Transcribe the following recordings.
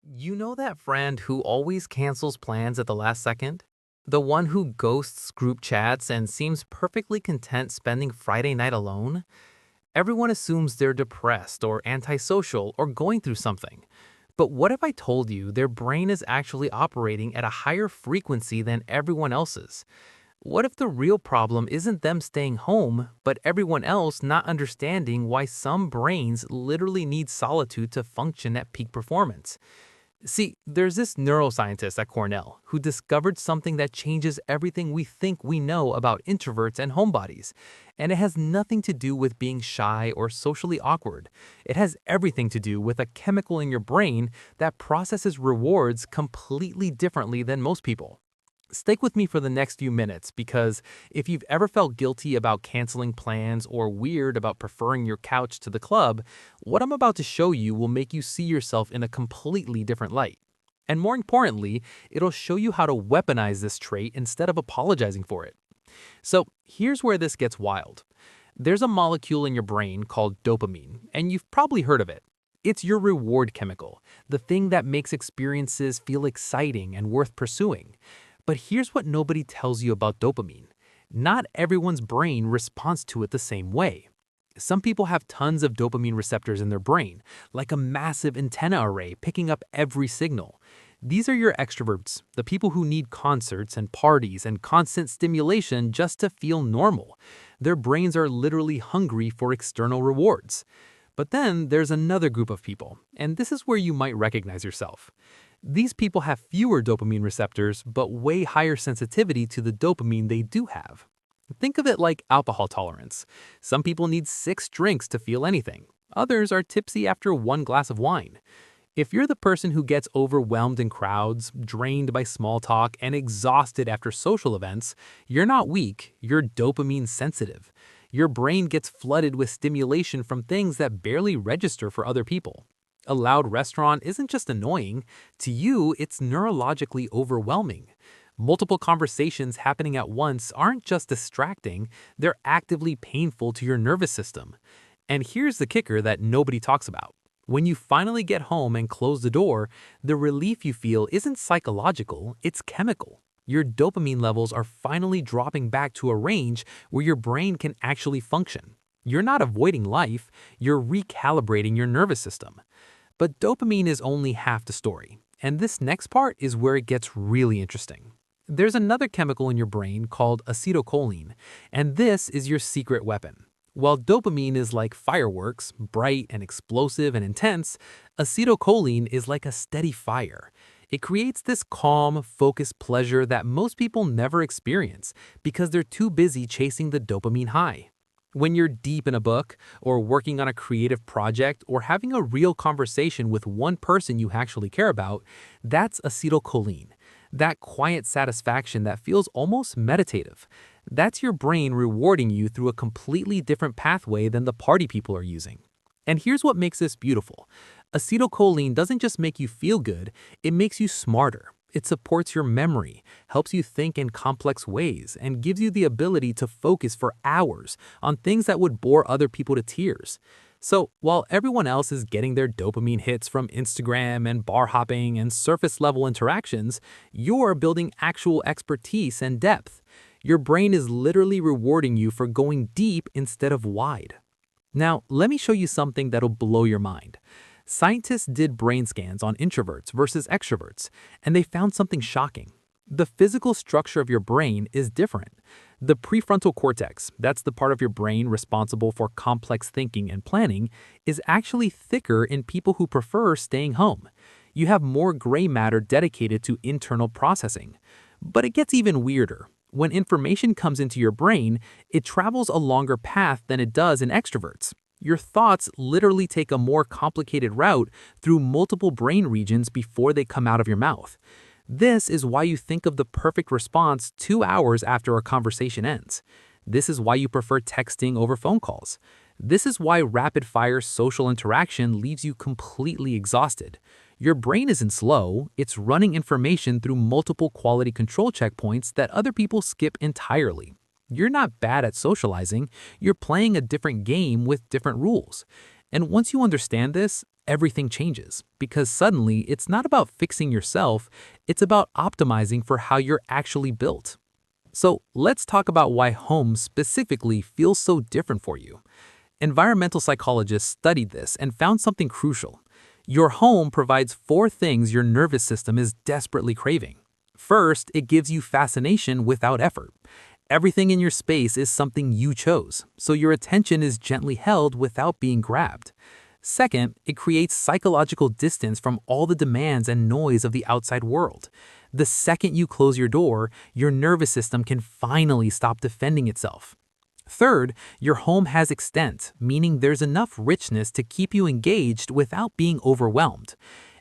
You know that friend who always cancels plans at the last second? The one who ghosts group chats and seems perfectly content spending Friday night alone? Everyone assumes they're depressed or antisocial or going through something. But what if I told you their brain is actually operating at a higher frequency than everyone else's? What if the real problem isn't them staying home, but everyone else not understanding why some brains literally need solitude to function at peak performance? See, there's this neuroscientist at Cornell who discovered something that changes everything we think we know about introverts and homebodies. And it has nothing to do with being shy or socially awkward. It has everything to do with a chemical in your brain that processes rewards completely differently than most people. Stick with me for the next few minutes because if you've ever felt guilty about canceling plans or weird about preferring your couch to the club, what I'm about to show you will make you see yourself in a completely different light. And more importantly, it'll show you how to weaponize this trait instead of apologizing for it. So here's where this gets wild. There's a molecule in your brain called dopamine, and you've probably heard of it. It's your reward chemical, the thing that makes experiences feel exciting and worth pursuing. But here's what nobody tells you about dopamine. Not everyone's brain responds to it the same way. Some people have tons of dopamine receptors in their brain, like a massive antenna array picking up every signal. These are your extroverts, the people who need concerts and parties and constant stimulation just to feel normal. Their brains are literally hungry for external rewards. But then there's another group of people, and this is where you might recognize yourself. These people have fewer dopamine receptors, but way higher sensitivity to the dopamine they do have. Think of it like alcohol tolerance. Some people need 6 drinks to feel anything. Others are tipsy after 1 glass of wine. If you're the person who gets overwhelmed in crowds, drained by small talk, and exhausted after social events, you're not weak, you're dopamine sensitive. Your brain gets flooded with stimulation from things that barely register for other people. A loud restaurant isn't just annoying. To you, it's neurologically overwhelming. Multiple conversations happening at once aren't just distracting, they're actively painful to your nervous system. And here's the kicker that nobody talks about. When you finally get home and close the door, the relief you feel isn't psychological, it's chemical. Your dopamine levels are finally dropping back to a range where your brain can actually function. You're not avoiding life, you're recalibrating your nervous system. But dopamine is only half the story, and this next part is where it gets really interesting. There's another chemical in your brain called acetylcholine, and this is your secret weapon. While dopamine is like fireworks, bright and explosive and intense, acetylcholine is like a steady fire. It creates this calm, focused pleasure that most people never experience because they're too busy chasing the dopamine high. When you're deep in a book, or working on a creative project, or having a real conversation with one person you actually care about, that's acetylcholine. That quiet satisfaction that feels almost meditative. That's your brain rewarding you through a completely different pathway than the party people are using. And here's what makes this beautiful. Acetylcholine doesn't just make you feel good, it makes you smarter. It supports your memory, helps you think in complex ways, and gives you the ability to focus for hours on things that would bore other people to tears. So, while everyone else is getting their dopamine hits from Instagram and bar hopping and surface level interactions, you're building actual expertise and depth. Your brain is literally rewarding you for going deep instead of wide. Now, let me show you something that'll blow your mind. Scientists did brain scans on introverts versus extroverts, and they found something shocking. The physical structure of your brain is different. The prefrontal cortex, that's the part of your brain responsible for complex thinking and planning, is actually thicker in people who prefer staying home. You have more gray matter dedicated to internal processing. But it gets even weirder. When information comes into your brain, it travels a longer path than it does in extroverts. Your thoughts literally take a more complicated route through multiple brain regions before they come out of your mouth. This is why you think of the perfect response 2 hours after a conversation ends. This is why you prefer texting over phone calls. This is why rapid-fire social interaction leaves you completely exhausted. Your brain isn't slow, it's running information through multiple quality control checkpoints that other people skip entirely. You're not bad at socializing, you're playing a different game with different rules. And once you understand this, everything changes because suddenly it's not about fixing yourself, it's about optimizing for how you're actually built. So let's talk about why home specifically feels so different for you. Environmental psychologists studied this and found something crucial. Your home provides four things your nervous system is desperately craving. First, it gives you fascination without effort. Everything in your space is something you chose, so your attention is gently held without being grabbed. Second, it creates psychological distance from all the demands and noise of the outside world. The second you close your door, your nervous system can finally stop defending itself. Third, your home has extent, meaning there's enough richness to keep you engaged without being overwhelmed.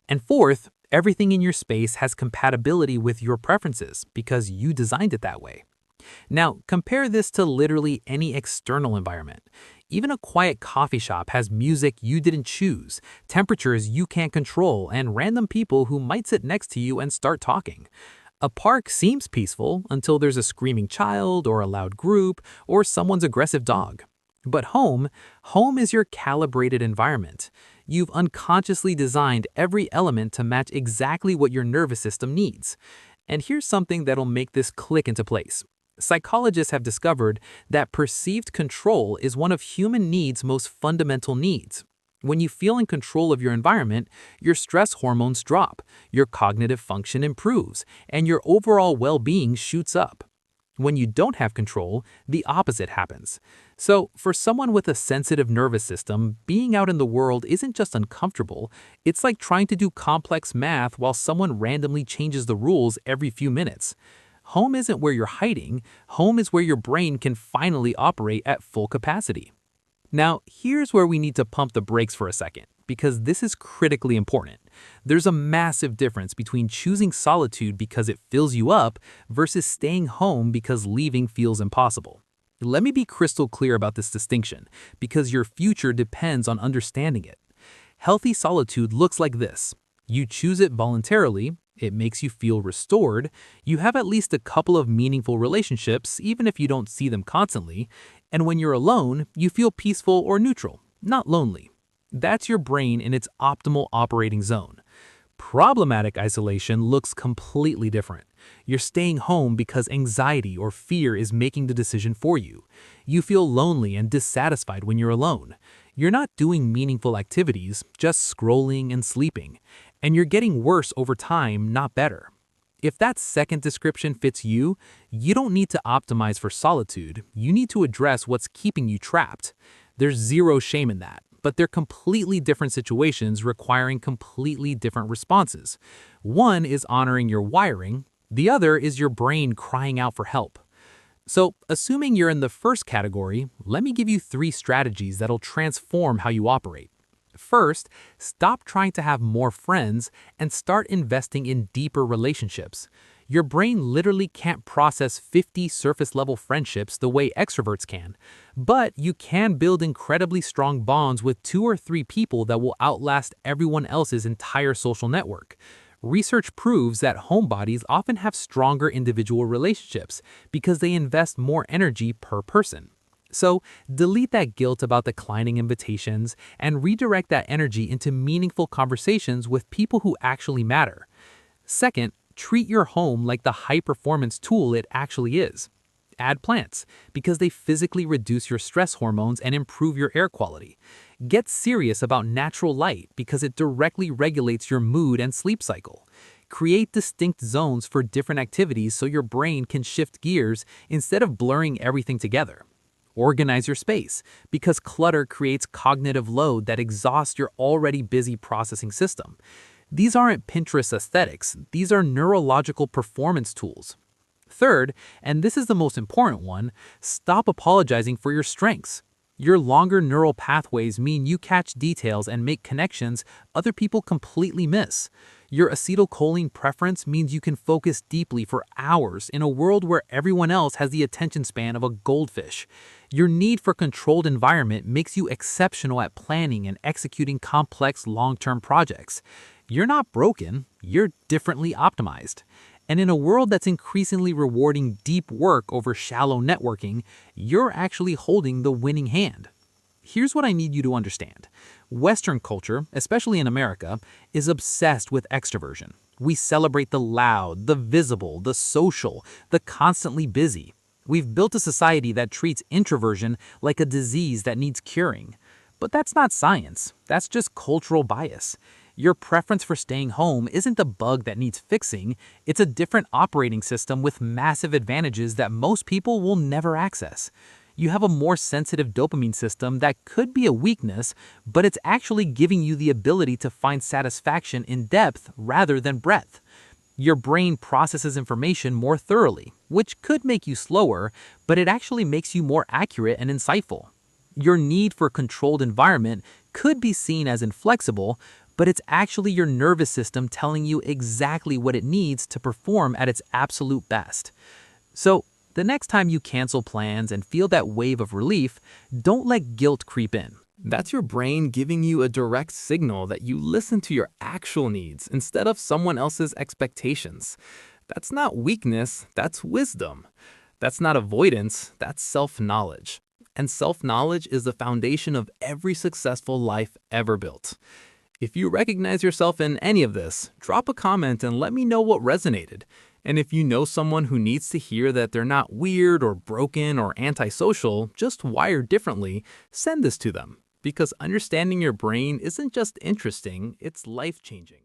And fourth, everything in your space has compatibility with your preferences because you designed it that way. Now, compare this to literally any external environment. Even a quiet coffee shop has music you didn't choose, temperatures you can't control, and random people who might sit next to you and start talking. A park seems peaceful until there's a screaming child or a loud group or someone's aggressive dog. But home is your calibrated environment. You've unconsciously designed every element to match exactly what your nervous system needs. And here's something that'll make this click into place. Psychologists have discovered that perceived control is one of human needs' most fundamental needs. When you feel in control of your environment, your stress hormones drop, your cognitive function improves, and your overall well-being shoots up. When you don't have control, the opposite happens. So, for someone with a sensitive nervous system, being out in the world isn't just uncomfortable, it's like trying to do complex math while someone randomly changes the rules every few minutes. Home isn't where you're hiding, home is where your brain can finally operate at full capacity. Now, here's where we need to pump the brakes for a second, because this is critically important. There's a massive difference between choosing solitude because it fills you up versus staying home because leaving feels impossible. Let me be crystal clear about this distinction, because your future depends on understanding it. Healthy solitude looks like this. You choose it voluntarily, it makes you feel restored, you have at least a couple of meaningful relationships even if you don't see them constantly, and when you're alone, you feel peaceful or neutral, not lonely. That's your brain in its optimal operating zone. Problematic isolation looks completely different. You're staying home because anxiety or fear is making the decision for you. You feel lonely and dissatisfied when you're alone. You're not doing meaningful activities, just scrolling and sleeping. And you're getting worse over time, not better. If that second description fits you, you don't need to optimize for solitude. You need to address what's keeping you trapped. There's zero shame in that, but they're completely different situations requiring completely different responses. One is honoring your wiring, the other is your brain crying out for help. So, assuming you're in the first category, let me give you 3 strategies that'll transform how you operate. First, stop trying to have more friends and start investing in deeper relationships. Your brain literally can't process 50 surface-level friendships the way extroverts can, but you can build incredibly strong bonds with 2 or 3 people that will outlast everyone else's entire social network. Research proves that homebodies often have stronger individual relationships because they invest more energy per person. So, delete that guilt about declining invitations and redirect that energy into meaningful conversations with people who actually matter. Second, treat your home like the high-performance tool it actually is. Add plants, because they physically reduce your stress hormones and improve your air quality. Get serious about natural light because it directly regulates your mood and sleep cycle. Create distinct zones for different activities so your brain can shift gears instead of blurring everything together. Organize your space, because clutter creates cognitive load that exhausts your already busy processing system. These aren't Pinterest aesthetics, these are neurological performance tools. Third, and this is the most important one, stop apologizing for your strengths. Your longer neural pathways mean you catch details and make connections other people completely miss. Your acetylcholine preference means you can focus deeply for hours in a world where everyone else has the attention span of a goldfish. Your need for controlled environment makes you exceptional at planning and executing complex long-term projects. You're not broken, you're differently optimized. And in a world that's increasingly rewarding deep work over shallow networking, you're actually holding the winning hand. Here's what I need you to understand. Western culture, especially in America, is obsessed with extroversion. We celebrate the loud, the visible, the social, the constantly busy. We've built a society that treats introversion like a disease that needs curing. But that's not science. That's just cultural bias. Your preference for staying home isn't a bug that needs fixing. It's a different operating system with massive advantages that most people will never access. You have a more sensitive dopamine system that could be a weakness, but it's actually giving you the ability to find satisfaction in depth rather than breadth. Your brain processes information more thoroughly, which could make you slower, but it actually makes you more accurate and insightful. Your need for a controlled environment could be seen as inflexible, but it's actually your nervous system telling you exactly what it needs to perform at its absolute best. So, the next time you cancel plans and feel that wave of relief, don't let guilt creep in. That's your brain giving you a direct signal that you listen to your actual needs instead of someone else's expectations. That's not weakness, that's wisdom. That's not avoidance, that's self-knowledge. And self-knowledge is the foundation of every successful life ever built. If you recognize yourself in any of this, drop a comment and let me know what resonated. And if you know someone who needs to hear that they're not weird or broken or antisocial, just wired differently, send this to them. Because understanding your brain isn't just interesting, it's life-changing.